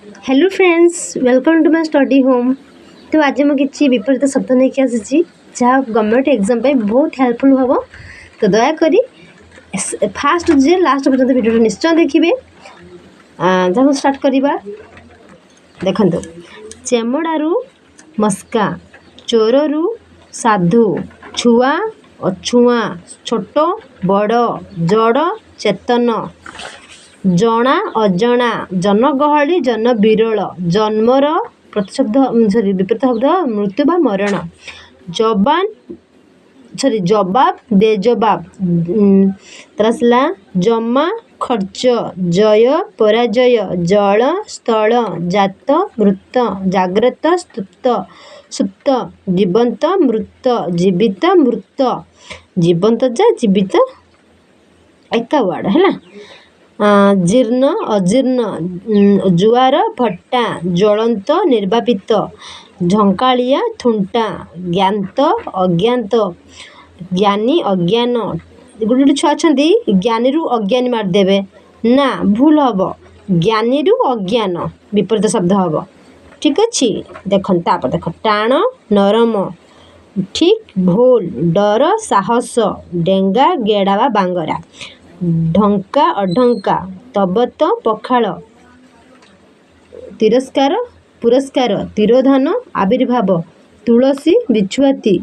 Hello friends, welcome to my study home. तो आज मुझे विपरीत शब्द नहीं आसी जहाँ गवर्नमेंट एग्जाम बहुत हेल्पफुल हम। तो दयाकोरी फास्ट जे लास्ट पर्यटन भिडियो निश्चय देखिए। जहाँ स्टार्ट करवा देखु। चेमड़ारू मस्का, चोररू साधु, छुआ अछुआ, छोट बड़, जड़ चेतन, जना अजना, जनगहली जन विरल, जन्मर प्रतिशब्द सॉरी विपरीत शब्द मृत्यु बा मरण, जबान सॉरी जवाब बेजवाब, तरसला जमा खर्च, जय पराजय, जल स्थल, जात मृत, जाग्रत स्तुप्त सुप्त, जीवंत मृत, जीवित मृत, जीवंत जा जीवित एका वर्ड है। जीर्ण अजीर्ण, जुआर भट्टा, ज्वलंत निर्वापित, झंकालिया थुंटा, ज्ञात अज्ञात, ज्ञानी अज्ञान। गोटे छुआ अच्छा ज्ञानी रु अज्ञानी मारिदेवे ना भूल हम। ज्ञानी रु अज्ञान विपरीत शब्द हम। ठीक अच्छे देख देख टाण नरम, ठीक भूल, डर साहस, डेंगा गेड़ा बांगरा, ढंका अढंका, तबत पखाल, तिरस्कार पुरस्कार, तिरोधान आविर्भाव, तुलसी बिछुआती,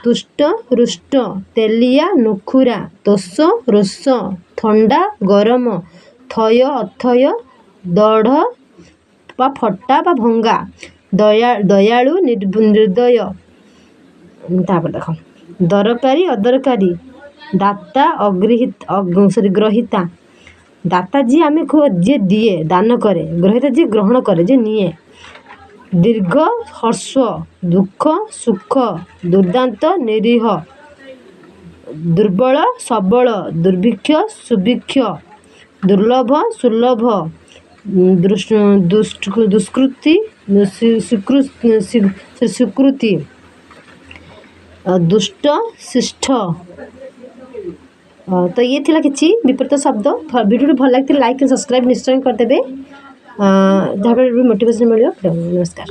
तुष्ट रुष्ट, तेलिया नुखुरा, तोष रोष, थंडा गरम, थय अथय, दढ़ बा फटा बा भंगा, दयालु निर्दय। तापर देख दरकारी अदरकारी, दाता अगृहित सॉरी ग्रहिता, दाता जी आम जी दिए दान करे, ग्रहिता जी ग्रहण करे जे निए, दीर्घ ह्रस्व, दुख सुख, दुर्दांत निरीह, दुर्बल सबल, दुर्भिक्ष सुभिक्ष, दुर्लभ सुलभ, दुष्कृति स्वीकृति, दुष्ट शिष्ट। तो ये थिला किछि विपरीत शब्द। वीडियो भल लगे लाइक सब्सक्राइब निश्चय करदेवे जहाँ मोटिवेशन मिले। नमस्कार।